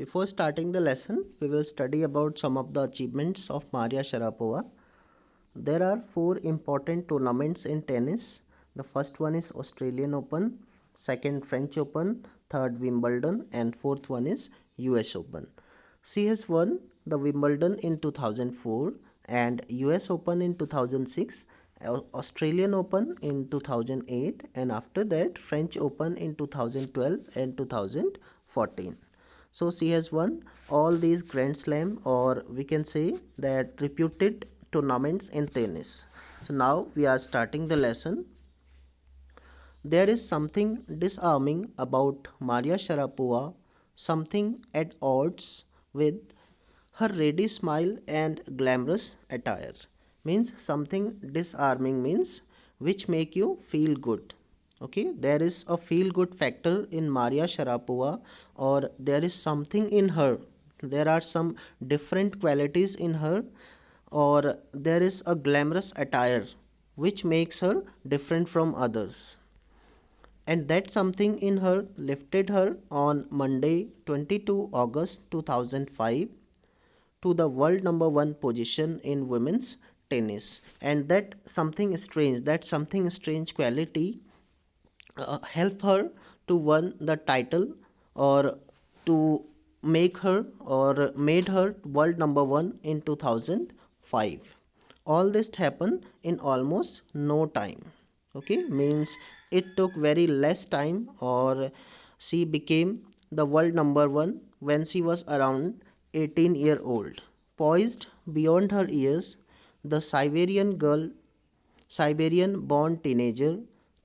Before starting the lesson, we will study about some of the achievements of Maria Sharapova. There are four important tournaments in tennis. The first one is Australian Open, second French Open, third Wimbledon, and fourth one is US Open. She has won the Wimbledon in 2004 and US Open in 2006, Australian Open in 2008, and after that French Open in 2012 and 2014. So she has won all these Grand Slam, or we can say that reputed tournaments in tennis. So now we are starting the lesson. There is something disarming about Maria Sharapova, something at odds with her ready smile and glamorous attire. Means something disarming means which make you feel good. Okay, there is a feel good factor in Maria Sharapova, or there is something in her. There are some different qualities in her, or there is a glamorous attire which makes her different from others, and that something in her lifted her on Monday 22 August 2005 to the world number 1 position in women's tennis. And that something strange quality help her to win the title, or to make her or made her world number 1 in 2005. All this happened in almost no time. Okay, means it took very less time, or she became the world number 1 when she was around 18-year old. Poised beyond her years, the Siberian born teenager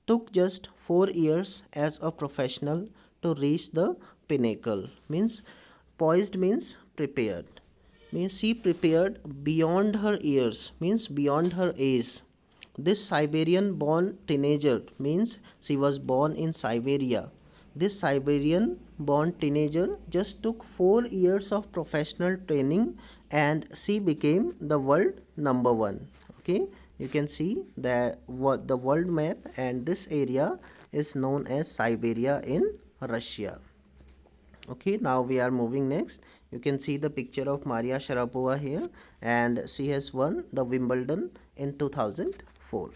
took just 4 years as a professional to reach the pinnacle. Means poised means prepared. Means she prepared beyond her years, means beyond her age. This Siberian born teenager means she was born in Siberia. This Siberian born teenager just took 4 years of professional training and she became the world number 1. Okay, you can see that what the world map, and this area is known as Siberia in Russia. Okay, now we are moving next. You can see the picture of Maria Sharapova here, and she has won the Wimbledon in 2004.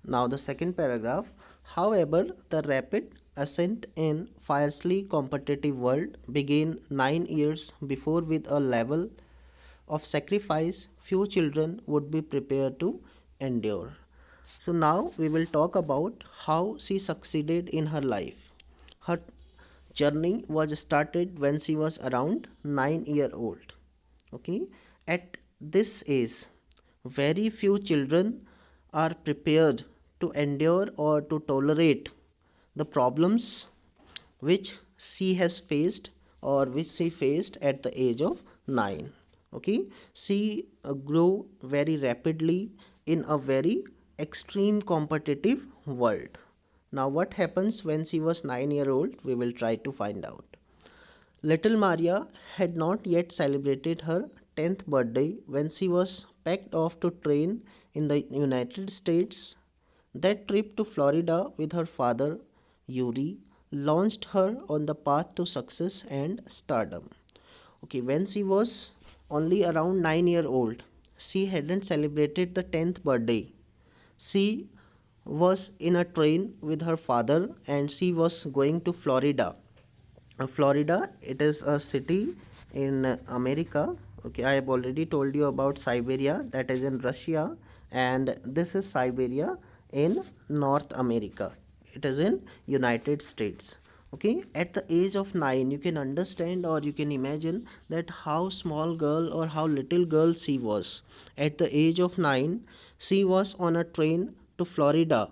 Now the second paragraph. However, the rapid ascent in fiercely competitive world began 9 years before with a level of sacrifice few children would be prepared to endure. So now we will talk about how she succeeded in her life. Her journey was started when she was around 9-year old. Okay, at this age, very few children are prepared to endure or to tolerate the problems which she has faced, or which she faced at the age of 9. Okay, she grew very rapidly in a very extreme competitive world. Now what happens when she was 9-year old, we will try to find out. Little Maria had not yet celebrated her 10th birthday when she was packed off to train in the United States. That trip to Florida with her father, Yuri, launched her on the path to success and stardom. Okay, when she was only around 9-year old, she hadn't celebrated the 10th birthday. She was in a train with her father and she was going to Florida. Florida, it is a city in America. Okay, I have already told you about Siberia, that is in Russia, and this is Siberia in North America. It is in United States. Okay, at the age of 9, you can understand or you can imagine that how small girl or how little girl she was. At the age of 9, she was on a train to Florida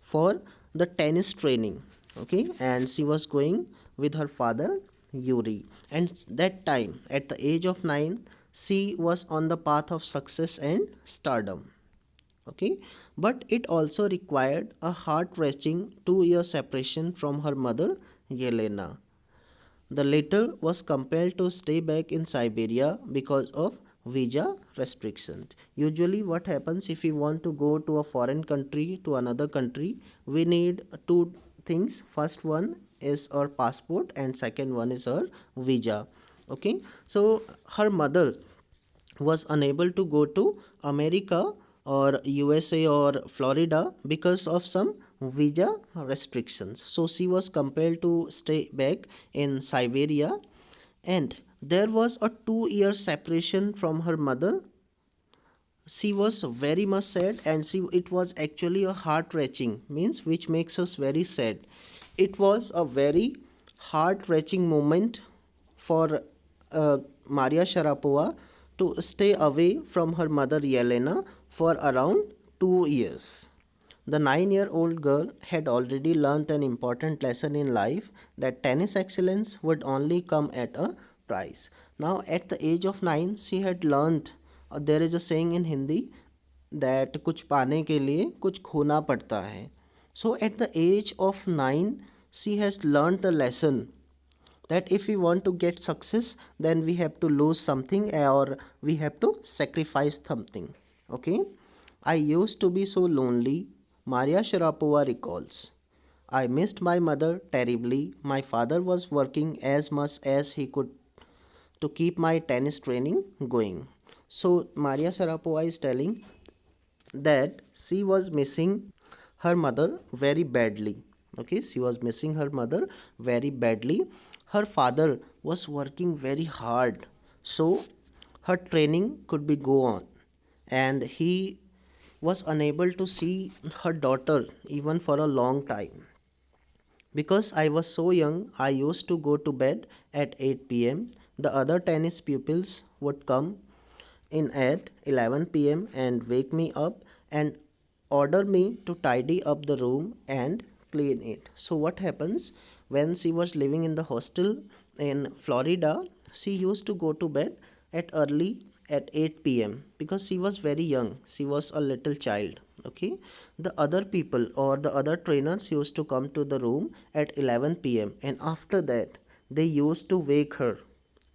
for the tennis training. Okay, and she was going with her father, Yuri, and that time at the age of 9 she was on the path of success and stardom. Okay, but it also required a heart-wrenching 2-year separation from her mother, Yelena. The latter was compelled to stay back in Siberia because of visa restrictions. Usually what happens, if we want to go to a foreign country, to another country, we need two things. First one, is her passport and second one is her visa. Okay, so her mother was unable to go to America or USA or Florida because of some visa restrictions. So she was compelled to stay back in Siberia, and there was a 2 year separation from her mother. She was very much sad, and it was actually a heart wrenching, means which makes us very sad. It was a very heart wrenching moment for Maria Sharapova to stay away from her mother Yelena for around 2 years. The 9-year-old girl had already learnt an important lesson in life, that tennis excellence would only come at a price. Now, at the age of 9, she had learnt, there is a saying in Hindi that कुछ पाने के लिए कुछ खोना पड़ता है. So, at the age of 9, she has learnt the lesson that if we want to get success, then we have to lose something or we have to sacrifice something. Okay, I used to be so lonely, Maria Sharapova recalls. I missed my mother terribly. My father was working as much as he could to keep my tennis training going. So Maria Sharapova is telling that she was missing her mother very badly. Okay, she was missing her mother very badly. Her father was working very hard, so her training could be go on, and he was unable to see her daughter even for a long time. Because I was so young, I used to go to bed at 8 pm. The other tennis pupils would come in at 11 pm and wake me up and order me to tidy up the room and clean it. So, what happens when she was living in the hostel in Florida? She used to go to bed at 8 p.m. because she was very young. She was a little child. Okay, the other people or the other trainers used to come to the room at 11 p.m. and after that they used to wake her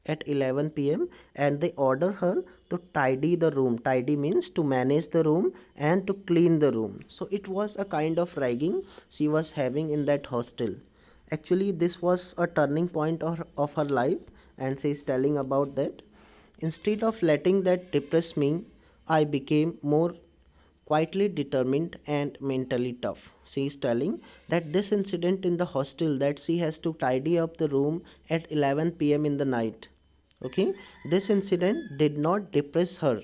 at 11 p.m. and they order her to tidy the room. Tidy means to manage the room and to clean the room. So it was a kind of ragging she was having in that hostel. Actually, this was a turning point of her life, and she is telling about that. Instead of letting that depress me, I became more quietly determined and mentally tough. She is telling that this incident in the hostel, that she has to tidy up the room at 11 p.m. in the night. Okay, this incident did not depress her,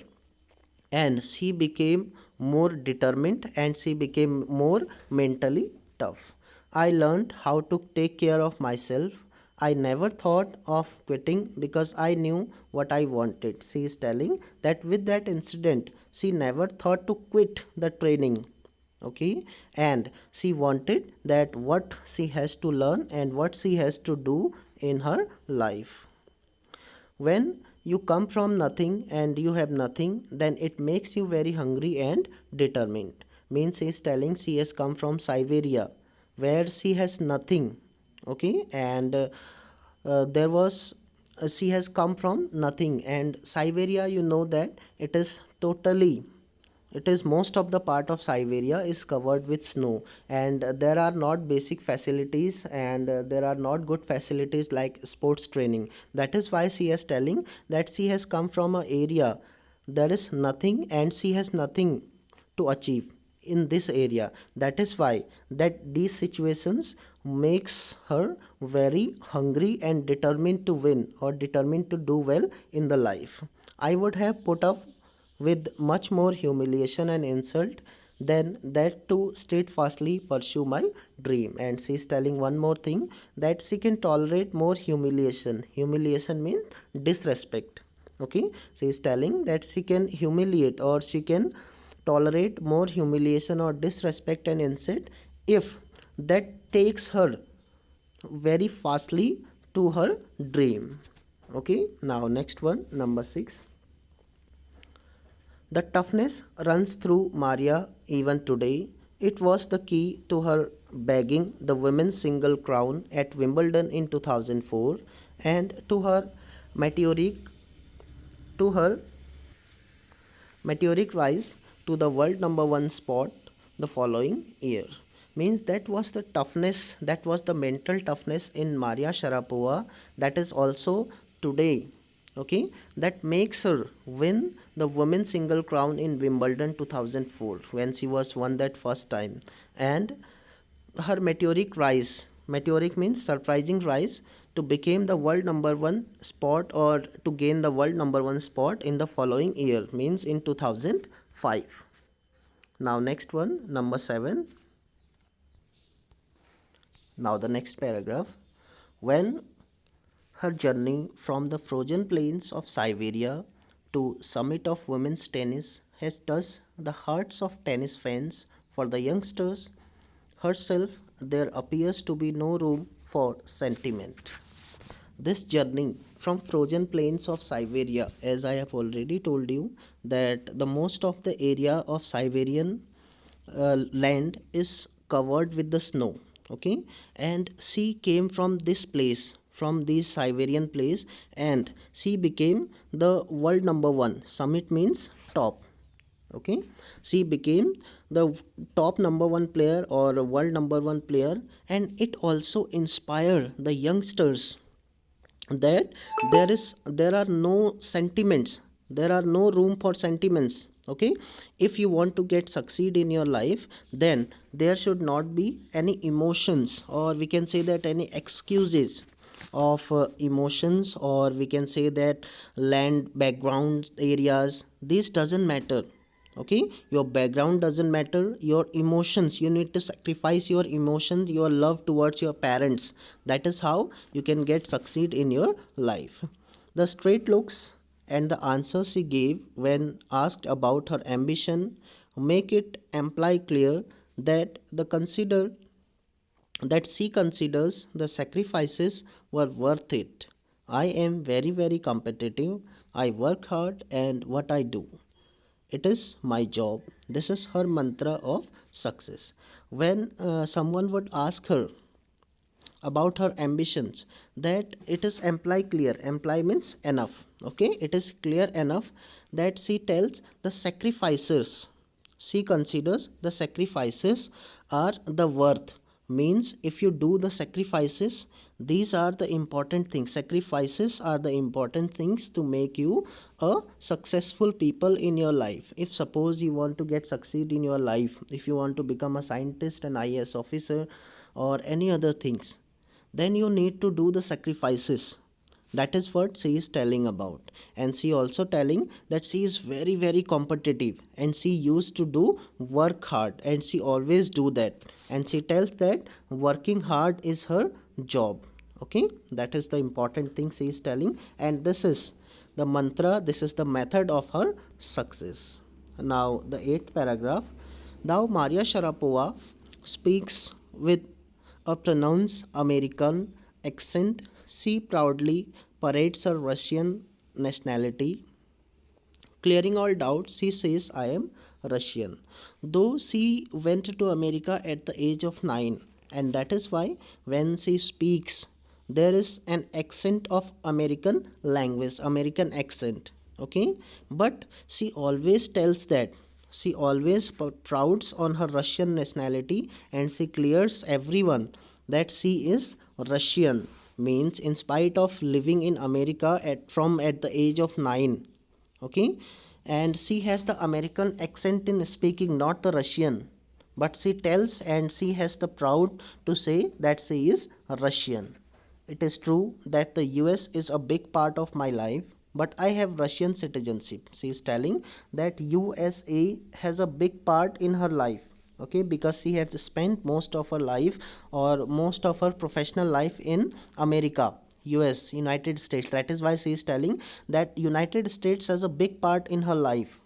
and she became more determined and she became more mentally tough. I learned how to take care of myself. I never thought of quitting because I knew what I wanted. She is telling that with that incident, she never thought to quit the training. Okay, and she wanted that what she has to learn and what she has to do in her life. When you come from nothing and you have nothing, then it makes you very hungry and determined. Means he is telling she has come from Siberia where she has nothing. Okay, and there was she has come from nothing, and Siberia, you know that it is totally, it is most of the part of Siberia is covered with snow, and there are not basic facilities, and there are not good facilities like sports training. That is why she is telling that she has come from an area there is nothing and she has nothing to achieve in this area. That is why that these situations makes her very hungry and determined to win or determined to do well in the life. I would have put up with much more humiliation and insult than that to steadfastly pursue my dream. And she is telling one more thing, that she can tolerate more humiliation. Humiliation means disrespect. Okay, she is telling that she can humiliate or she can tolerate more humiliation or disrespect and insult if that takes her very fastly to her dream. Okay, now next one, number 6. The toughness runs through Maria even today. It was the key to her bagging the women's single crown at Wimbledon in 2004 and meteoric to her meteoric rise to the world number 1 spot the following year. Means that was the toughness, that was the mental toughness in Maria Sharapova, that is also today, okay, that makes her win the women's single crown in Wimbledon 2004 when she was won that first time. And her meteoric means surprising rise to become the world number one spot, or to gain the world number one spot in the following year, means in 2005. Now next one, number 7. Now the next paragraph. When her journey from the frozen plains of Siberia to summit of women's tennis has touched the hearts of tennis fans, for the youngsters herself there appears to be no room for sentiment. This journey from frozen plains of Siberia, as I have already told you, that the most of the area of Siberian land is covered with the snow, okay, and she came from this place, from this Siberian place, and she became the world number one. Summit means top, okay, she became the top number one player or world number one player. And it also inspired the youngsters that there are no sentiments, there are no room for sentiments, okay. If you want to get succeed in your life, then there should not be any emotions, or we can say that any excuses of emotions, or we can say that land background areas, this doesn't matter, okay. Your background doesn't matter, your emotions, you need to sacrifice your emotions, your love towards your parents. That is how you can get succeed in your life. The straight looks and the answers she gave when asked about her ambition make it imply clear that the consider that she considers the sacrifices were worth it. I am very, very competitive. I work hard and what I do, it is my job. This is her mantra of success. When someone would ask her about her ambitions, that it is imply clear, imply means enough, okay, it is clear enough that she tells the sacrifices, she considers the sacrifices are the worth, means if you do the sacrifices, these are the important things, sacrifices are the important things to make you a successful people in your life. If suppose you want to get succeed in your life, if you want to become a scientist, an IAS officer, or any other things, then you need to do the sacrifices. That is what she is telling about. And she also telling that she is very, very competitive, and she used to do work hard, and she always do that, and she tells that working hard is her job, okay. That is the important thing she is telling, and this is the mantra, this is the method of her success. Now the 8th paragraph. Now Maria Sharapova speaks with a pronounced American accent. She proudly parades her Russian nationality. Clearing all doubts, she says, I am Russian. Though she went to America at the age of 9, and that is why when she speaks, there is an accent of American language, American accent. Okay, but she always tells that she always prouds on her Russian nationality, and she clears everyone that she is Russian. Means in spite of living in America at the age of 9, okay, and she has the American accent in speaking, not the Russian, but she tells and she has the proud to say that she is Russian. It is true that the US is a big part of my life, but I have Russian citizenship. She is telling that USA has a big part in her life, okay, because she has spent most of her life or most of her professional life in America, US, United States. That is why she is telling that United States has a big part in her life,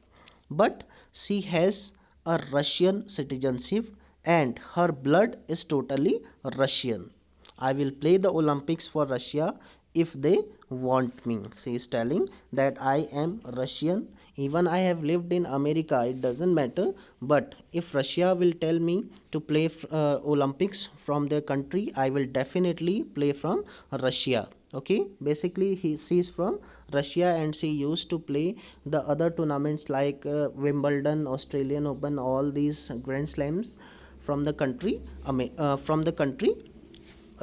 but she has a Russian citizenship and her blood is totally Russian. I will play the Olympics for Russia if they want me. She is telling that I am Russian. Even I have lived in America, it doesn't matter. But if Russia will tell me to play Olympics from their country, I will definitely play from Russia. Okay, basically she is from Russia, and she used to play the other tournaments like Wimbledon, Australian Open, all these Grand Slams from the country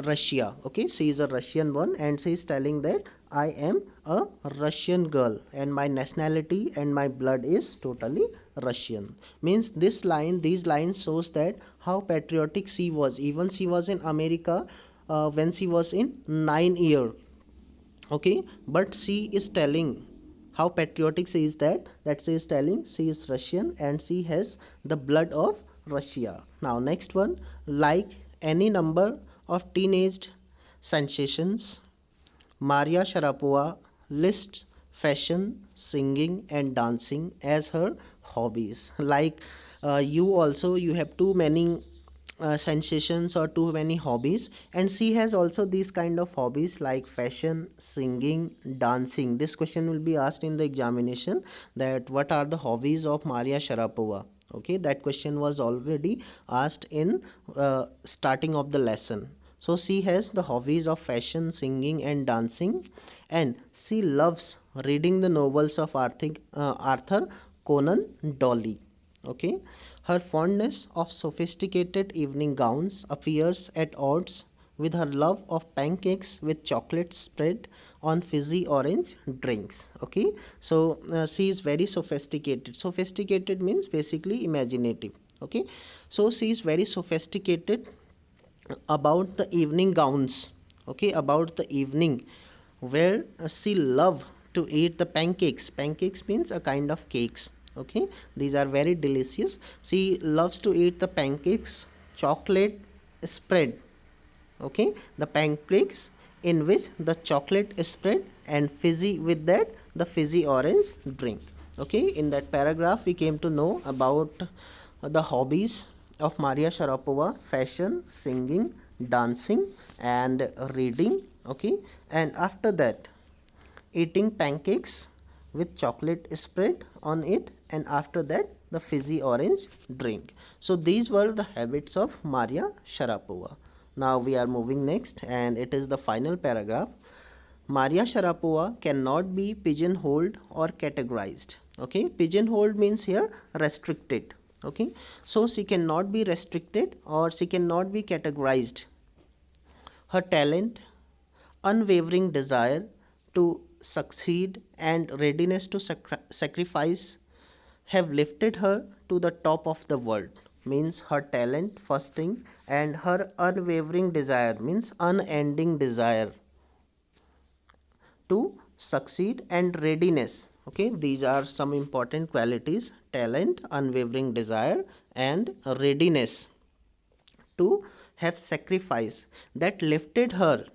Russia. Okay, she is a Russian one, and she is telling that I am a Russian girl and my nationality and my blood is totally Russian. Means these lines shows that how patriotic she was. Even she was in America when she was in 9 year. Okay, but she is telling how patriotic she is, that she is telling she is Russian and she has the blood of Russia. Now next one, like any number of teenage sensations, Maria Sharapova lists fashion, singing, and dancing as her hobbies. Like you have too many sensations or too many hobbies, and she has also these kind of hobbies like fashion, singing, dancing. This question will be asked in the examination, that what are the hobbies of Maria Sharapova. Okay, that question was already asked in starting of the lesson. So she has the hobbies of fashion, singing, and dancing, and she loves reading the novels of Arthur Conan Doyle. Okay, her fondness of sophisticated evening gowns appears at odds with her love of pancakes with chocolate spread on fizzy orange drinks. Okay, so she is very sophisticated. Sophisticated means basically imaginative. Okay, so she is very sophisticated about the evening gowns. Okay, about the evening, where she love to eat the pancakes means a kind of cakes. Okay, these are very delicious. She loves to eat the pancakes, chocolate spread. Okay, the pancakes in which the chocolate is spread and fizzy, with that the fizzy orange drink. Okay, in that paragraph we came to know about the hobbies of Maria Sharapova: fashion, singing, dancing, and reading. Okay, and after that, eating pancakes with chocolate spread on it, and after that the fizzy orange drink. So these were the habits of Maria Sharapova. Now we are moving next, and it is the final paragraph. Maria Sharapova cannot be pigeonholed or categorized. Okay, pigeonholed means here restricted. Okay, so she cannot be restricted or she cannot be categorized. Her talent, unwavering desire to succeed, and readiness to sacrifice have lifted her to the top of the world. Means her talent, first thing, and her unwavering desire means unending desire to succeed, and readiness. Okay, these are some important qualities: talent, unwavering desire, and readiness to have sacrifice that lifted her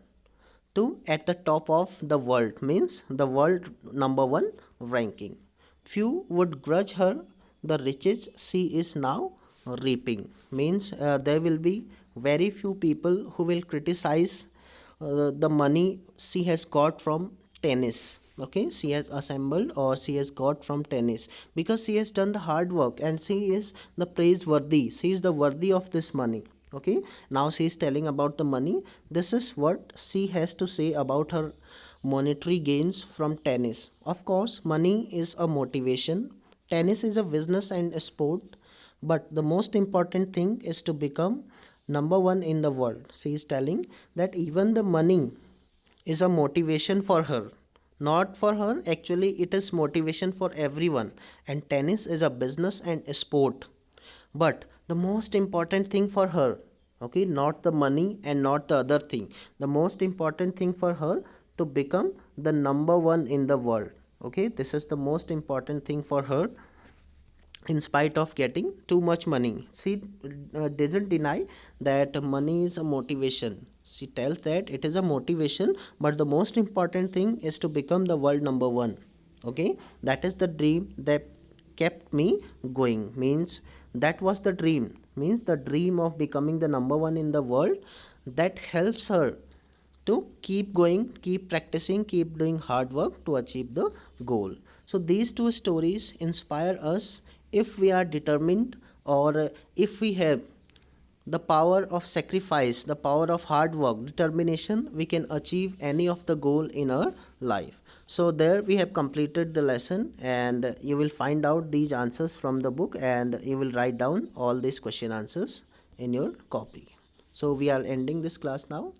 to at the top of the world, means the world number one ranking. Few would grudge her the riches she is now reaping. Means there will be very few people who will criticize the money she has got from tennis. Okay, she has assembled or she has got from tennis, because she has done the hard work and she is the praiseworthy, she is the worthy of this money. Okay, now she is telling about the money. This is what she has to say about her monetary gains from tennis. Of course, money is a motivation. Tennis is a business and a sport, but the most important thing is to become number one in the world. She is telling that even the money is a motivation for her. Not for her, actually, it is motivation for everyone. And tennis is a business and a sport. But the most important thing for her, okay, not the money and not the other thing. The most important thing for her to become the number one in the world. Okay, this is the most important thing for her, in spite of getting too much money. She doesn't deny that money is a motivation. She tells that it is a motivation, but the most important thing is to become the world number one. Okay, that is the dream that kept me going. Means that was the dream. Means the dream of becoming the number one in the world, that helps her to keep going, keep practicing, keep doing hard work to achieve the goal. So these two stories inspire us. If we are determined, or if we have the power of sacrifice, the power of hard work, determination, we can achieve any of the goal in our life. So there we have completed the lesson, and you will find out these answers from the book, and you will write down all these question answers. in your copy. So we are ending this class now.